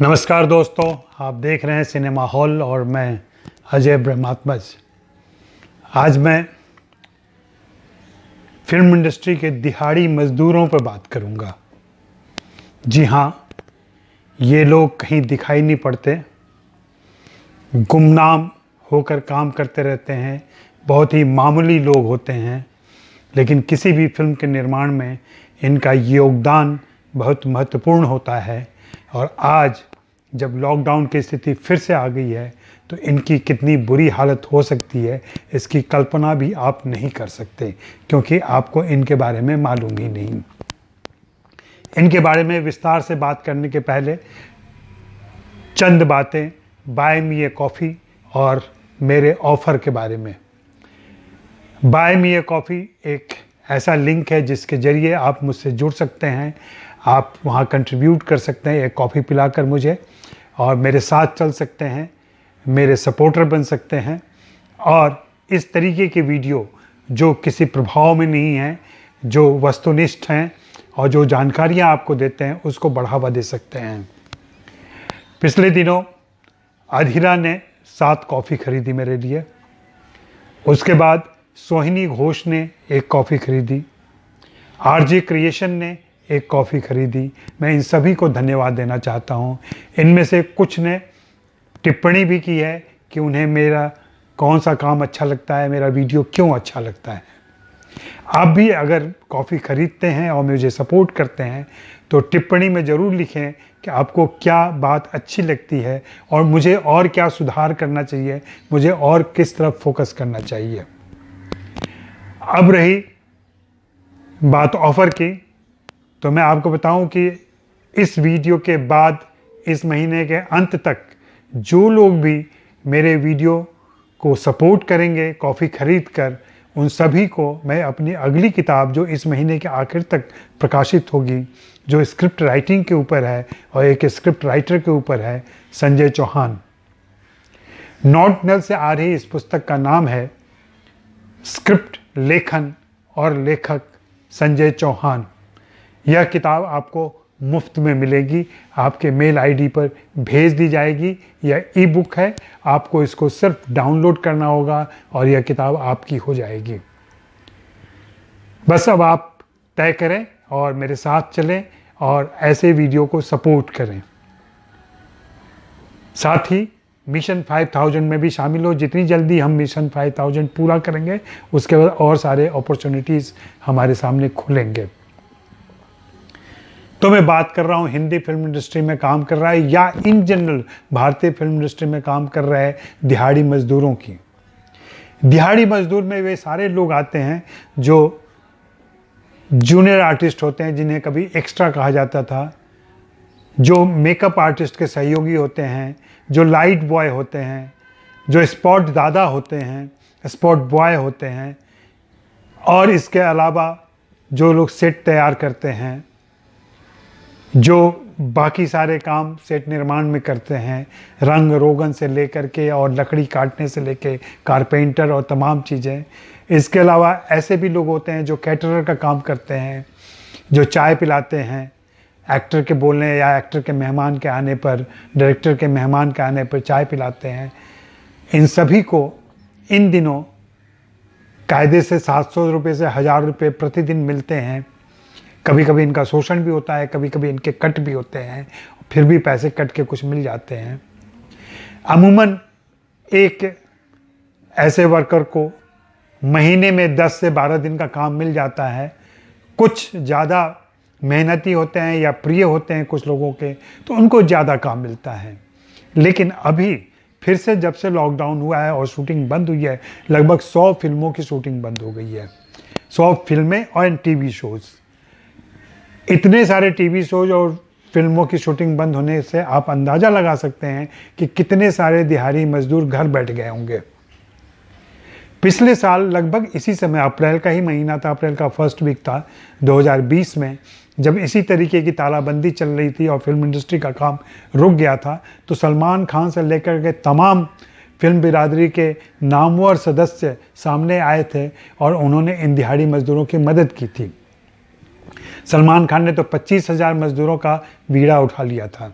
नमस्कार दोस्तों, आप देख रहे हैं सिनेमा हॉल और मैं अजय ब्रह्मात्मज। आज मैं फिल्म इंडस्ट्री के दिहाड़ी मज़दूरों पर बात करूंगा। जी हाँ, ये लोग कहीं दिखाई नहीं पड़ते, गुमनाम होकर काम करते रहते हैं, बहुत ही मामूली लोग होते हैं, लेकिन किसी भी फिल्म के निर्माण में इनका योगदान बहुत महत्वपूर्ण होता है। और आज जब लॉकडाउन की स्थिति फिर से आ गई है तो इनकी कितनी बुरी हालत हो सकती है इसकी कल्पना भी आप नहीं कर सकते, क्योंकि आपको इनके बारे में मालूम ही नहीं। इनके बारे में विस्तार से बात करने के पहले चंद बातें बाय मी ए कॉफ़ी और मेरे ऑफ़र के बारे में। बाय मी ए कॉफ़ी एक ऐसा लिंक है जिसके ज़रिए आप मुझसे जुड़ सकते हैं, आप वहाँ कंट्रीब्यूट कर सकते हैं एक कॉफ़ी पिलाकर मुझे, और मेरे साथ चल सकते हैं, मेरे सपोर्टर बन सकते हैं और इस तरीके के वीडियो जो किसी प्रभाव में नहीं हैं, जो वस्तुनिष्ठ हैं और जो जानकारियाँ आपको देते हैं उसको बढ़ावा दे सकते हैं। पिछले दिनों अधीरा ने 7 कॉफ़ी ख़रीदी मेरे लिए, उसके बाद सोहिनी घोष ने एक कॉफ़ी ख़रीदी, आरजे क्रिएशन ने एक कॉफ़ी ख़रीदी। मैं इन सभी को धन्यवाद देना चाहता हूँ। इनमें से कुछ ने टिप्पणी भी की है कि उन्हें मेरा कौन सा काम अच्छा लगता है, मेरा वीडियो क्यों अच्छा लगता है। आप भी अगर कॉफ़ी ख़रीदते हैं और मुझे सपोर्ट करते हैं तो टिप्पणी में ज़रूर लिखें कि आपको क्या बात अच्छी लगती है और मुझे और क्या सुधार करना चाहिए, मुझे और किस तरफ फोकस करना चाहिए। अब रही बात ऑफ़र की, तो मैं आपको बताऊं कि इस वीडियो के बाद इस महीने के अंत तक जो लोग भी मेरे वीडियो को सपोर्ट करेंगे कॉफ़ी ख़रीद कर, उन सभी को मैं अपनी अगली किताब जो इस महीने के आखिर तक प्रकाशित होगी, जो स्क्रिप्ट राइटिंग के ऊपर है और एक स्क्रिप्ट राइटर के ऊपर है, संजय चौहान। नॉट-नल से आ रही इस पुस्तक का नाम है स्क्रिप्ट लेखन और लेखक संजय चौहान। यह किताब आपको मुफ्त में मिलेगी, आपके मेल आईडी पर भेज दी जाएगी। यह ई बुक है, आपको इसको सिर्फ डाउनलोड करना होगा और यह किताब आपकी हो जाएगी। बस अब आप तय करें और मेरे साथ चलें और ऐसे वीडियो को सपोर्ट करें। साथ ही मिशन 5000 में भी शामिल हो। जितनी जल्दी हम मिशन 5000 पूरा करेंगे उसके बाद और सारे अपॉर्चुनिटीज़ हमारे सामने खुलेंगे। तो मैं बात कर रहा हूँ हिंदी फिल्म इंडस्ट्री में काम कर रहा है या इन जनरल भारतीय फिल्म इंडस्ट्री में काम कर रहे दिहाड़ी मजदूरों की। दिहाड़ी मजदूर में वे सारे लोग आते हैं जो जूनियर आर्टिस्ट होते हैं, जिन्हें कभी एक्स्ट्रा कहा जाता था, जो मेकअप आर्टिस्ट के सहयोगी होते हैं, जो लाइट बॉय होते हैं, जो स्पॉट दादा होते हैं, स्पॉट बॉय होते हैं, और इसके अलावा जो लोग सेट तैयार करते हैं, जो बाकी सारे काम सेट निर्माण में करते हैं, रंग रोगन से लेकर के और लकड़ी काटने से लेके कारपेंटर और तमाम चीज़ें। इसके अलावा ऐसे भी लोग होते हैं जो कैटरर का काम करते हैं, जो चाय पिलाते हैं एक्टर के बोलने या एक्टर के मेहमान के आने पर, डायरेक्टर के मेहमान के आने पर चाय पिलाते हैं। इन सभी को इन दिनों कायदे से 700 रुपये से 1000 रुपये प्रतिदिन मिलते हैं। कभी कभी इनका शोषण भी होता है, कभी कभी इनके कट भी होते हैं, फिर भी पैसे कट के कुछ मिल जाते हैं। अमूमन एक ऐसे वर्कर को महीने में 10 से 12 दिन का काम मिल जाता है। कुछ ज़्यादा मेहनती होते हैं या प्रिय होते हैं कुछ लोगों के, तो उनको ज़्यादा काम मिलता है। लेकिन अभी फिर से जब से लॉकडाउन हुआ है और शूटिंग बंद हुई है, लगभग 100 फिल्मों की शूटिंग बंद हो गई है। 100 फिल्में और टीवी शोज़। इतने सारे टीवी शोज और फिल्मों की शूटिंग बंद होने से आप अंदाज़ा लगा सकते हैं कि कितने सारे दिहाड़ी मजदूर घर बैठ गए होंगे। पिछले साल लगभग इसी समय, अप्रैल का ही महीना था, अप्रैल का फर्स्ट वीक था 2020 में, जब इसी तरीके की तालाबंदी चल रही थी और फिल्म इंडस्ट्री का काम रुक गया था, तो सलमान खान से लेकर के तमाम फिल्म बिरादरी के नामवर सदस्य सामने आए थे और उन्होंने इन दिहाड़ी मजदूरों की मदद की थी। सलमान खान ने तो 25,000 मजदूरों का बीड़ा उठा लिया था।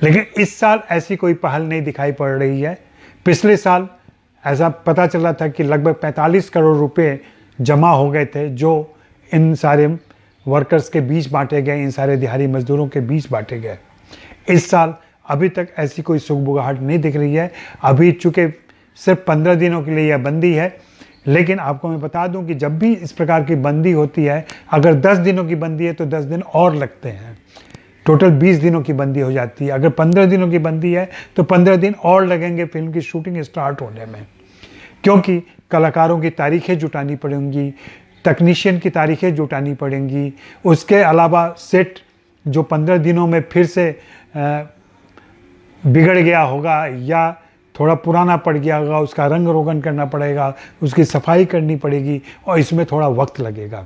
लेकिन इस साल ऐसी कोई पहल नहीं दिखाई पड़ रही है। पिछले साल ऐसा पता चला था कि लगभग 45 करोड़ रुपए जमा हो गए थे, जो इन सारे वर्कर्स के बीच बांटे गए, इन सारे दिहाड़ी मजदूरों के बीच बांटे गए। इस साल अभी तक ऐसी कोई सुगबुगाहट नहीं दिख रही है। अभी चूँकि सिर्फ 15 दिनों के लिए यह बंदी है, लेकिन आपको मैं बता दूं कि जब भी इस प्रकार की बंदी होती है, अगर 10 दिनों की बंदी है तो 10 दिन और लगते हैं, टोटल 20 दिनों की बंदी हो जाती है। अगर 15 दिनों की बंदी है तो 15 दिन और लगेंगे फिल्म की शूटिंग स्टार्ट होने में, क्योंकि कलाकारों की तारीखें जुटानी पड़ेंगी, तकनीशियन की तारीखें जुटानी पड़ेंगी। उसके अलावा सेट जो 15 दिनों में फिर से बिगड़ गया होगा या थोड़ा पुराना पड़ गया होगा, उसका रंग रोगन करना पड़ेगा, उसकी सफाई करनी पड़ेगी और इसमें थोड़ा वक्त लगेगा।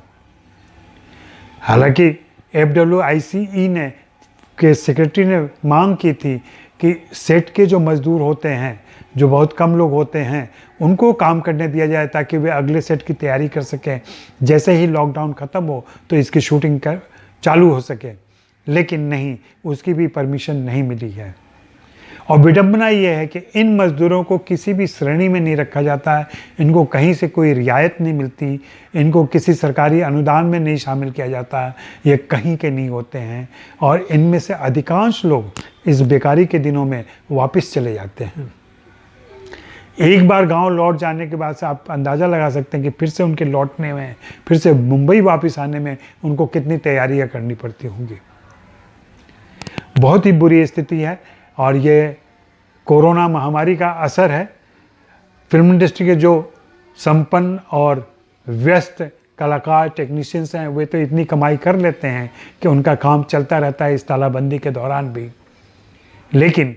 हालांकि FWICE ने के सेक्रेटरी ने मांग की थी कि सेट के जो मज़दूर होते हैं, जो बहुत कम लोग होते हैं, उनको काम करने दिया जाए ताकि वे अगले सेट की तैयारी कर सकें। जैसे ही लॉकडाउन ख़त्म हो तो इसकी शूटिंग चालू हो सके, लेकिन नहीं, उसकी भी परमिशन नहीं मिली है। और विडंबना ये है कि इन मज़दूरों को किसी भी श्रेणी में नहीं रखा जाता है, इनको कहीं से कोई रियायत नहीं मिलती, इनको किसी सरकारी अनुदान में नहीं शामिल किया जाता, ये कहीं के नहीं होते हैं और इनमें से अधिकांश लोग इस बेकारी के दिनों में वापस चले जाते हैं। एक बार गांव लौट जाने के बाद से आप अंदाज़ा लगा सकते हैं कि फिर से उनके लौटने में, फिर से मुंबई वापस आने में उनको कितनी तैयारियां करनी पड़ती होंगी। बहुत ही बुरी स्थिति है और ये कोरोना महामारी का असर है। फिल्म इंडस्ट्री के जो संपन्न और व्यस्त कलाकार, टेक्नीशियंस हैं, वे तो इतनी कमाई कर लेते हैं कि उनका काम चलता रहता है इस तालाबंदी के दौरान भी। लेकिन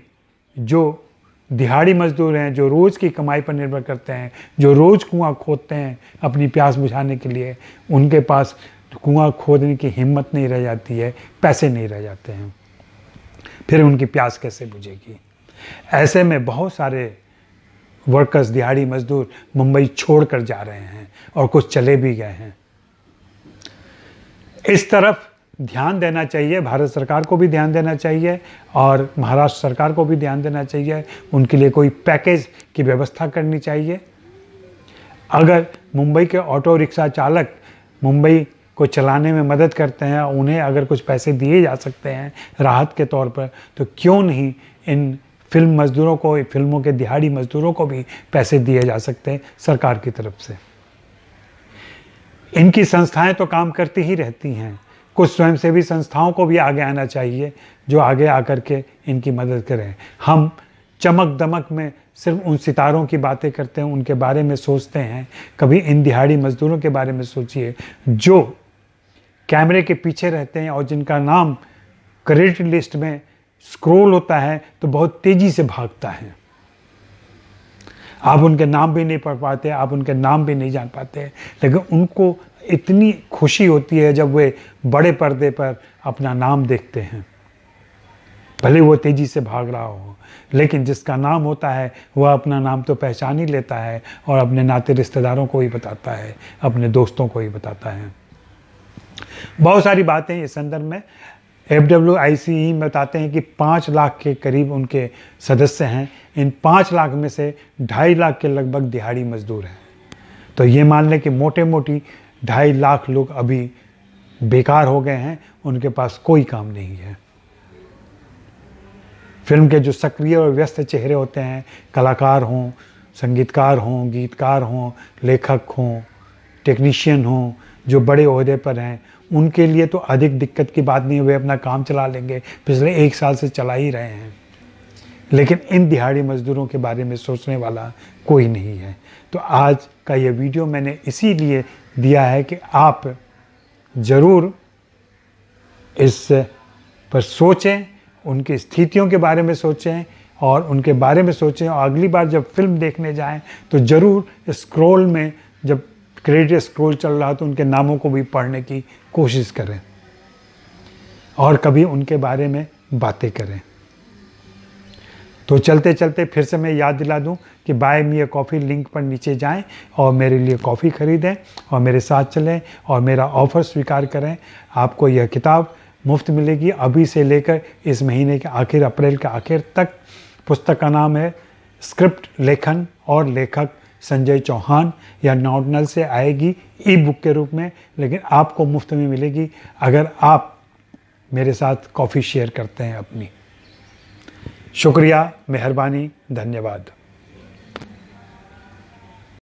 जो दिहाड़ी मजदूर हैं, जो रोज़ की कमाई पर निर्भर करते हैं, जो रोज़ कुआं खोदते हैं अपनी प्यास बुझाने के लिए, उनके पास कुआं खोदने की हिम्मत नहीं रह जाती है, पैसे नहीं रह जाते हैं, फिर उनकी प्यास कैसे बुझेगी। ऐसे में बहुत सारे वर्कर्स, दिहाड़ी मजदूर मुंबई छोड़कर जा रहे हैं और कुछ चले भी गए हैं। इस तरफ ध्यान देना चाहिए, भारत सरकार को भी ध्यान देना चाहिए और महाराष्ट्र सरकार को भी ध्यान देना चाहिए। उनके लिए कोई पैकेज की व्यवस्था करनी चाहिए। अगर मुंबई के ऑटो रिक्शा चालक मुंबई को चलाने में मदद करते हैं, उन्हें अगर कुछ पैसे दिए जा सकते हैं राहत के तौर पर, तो क्यों नहीं इन फिल्म मजदूरों को, फिल्मों के दिहाड़ी मजदूरों को भी पैसे दिए जा सकते हैं सरकार की तरफ से। इनकी संस्थाएं तो काम करती ही रहती हैं, कुछ स्वयंसेवी संस्थाओं को भी आगे आना चाहिए जो आगे आकर के इनकी मदद करें। हम चमक दमक में सिर्फ उन सितारों की बातें करते हैं, उनके बारे में सोचते हैं। कभी इन दिहाड़ी मजदूरों के बारे में सोचिए जो कैमरे के पीछे रहते हैं और जिनका नाम क्रेडिट लिस्ट में स्क्रॉल होता है तो बहुत तेज़ी से भागता है। आप उनके नाम भी नहीं पढ़ पाते, आप उनके नाम भी नहीं जान पाते, लेकिन उनको इतनी खुशी होती है जब वे बड़े पर्दे पर अपना नाम देखते हैं। भले वो तेज़ी से भाग रहा हो, लेकिन जिसका नाम होता है वह अपना नाम तो पहचान ही लेता है और अपने नाते रिश्तेदारों को ही बताता है, अपने दोस्तों को ही बताता है। बहुत सारी बातें इस संदर्भ में FWICE बताते हैं कि 5 लाख के करीब उनके सदस्य हैं। इन 5 लाख में से 2.5 लाख के लगभग दिहाड़ी मजदूर हैं। तो ये मान लें कि मोटे मोटी 2.5 लाख लोग अभी बेकार हो गए हैं, उनके पास कोई काम नहीं है। फिल्म के जो सक्रिय और व्यस्त चेहरे होते हैं, कलाकार हों, संगीतकार हों, गीतकार हों, लेखक हों, टेक्नीशियन हों, जो बड़े ओहदे पर हैं, उनके लिए तो अधिक दिक्कत की बात नहीं, वे अपना काम चला लेंगे, पिछले 1 साल से चला ही रहे हैं। लेकिन इन दिहाड़ी मजदूरों के बारे में सोचने वाला कोई नहीं है। तो आज का ये वीडियो मैंने इसीलिए दिया है कि आप ज़रूर इस पर सोचें, उनकी स्थितियों के बारे में सोचें और उनके बारे में सोचें, और अगली बार जब फिल्म देखने जाएं तो ज़रूर स्क्रॉल में जब क्रेडिट स्क्रॉल चल रहा तो उनके नामों को भी पढ़ने की कोशिश करें और कभी उनके बारे में बातें करें। तो चलते चलते फिर से मैं याद दिला दूं कि buy me a coffee link पर नीचे जाएं और मेरे लिए कॉफ़ी ख़रीदें और मेरे साथ चलें और मेरा ऑफ़र स्वीकार करें। आपको यह किताब मुफ्त मिलेगी अभी से लेकर इस महीने के आखिर, अप्रैल के आखिर तक। पुस्तक का नाम है स्क्रिप्ट लेखन और लेखक संजय चौहान। यह नॉर्डनल से आएगी ई बुक के रूप में, लेकिन आपको मुफ्त में मिलेगी अगर आप मेरे साथ कॉफ़ी शेयर करते हैं अपनी। शुक्रिया, मेहरबानी, धन्यवाद।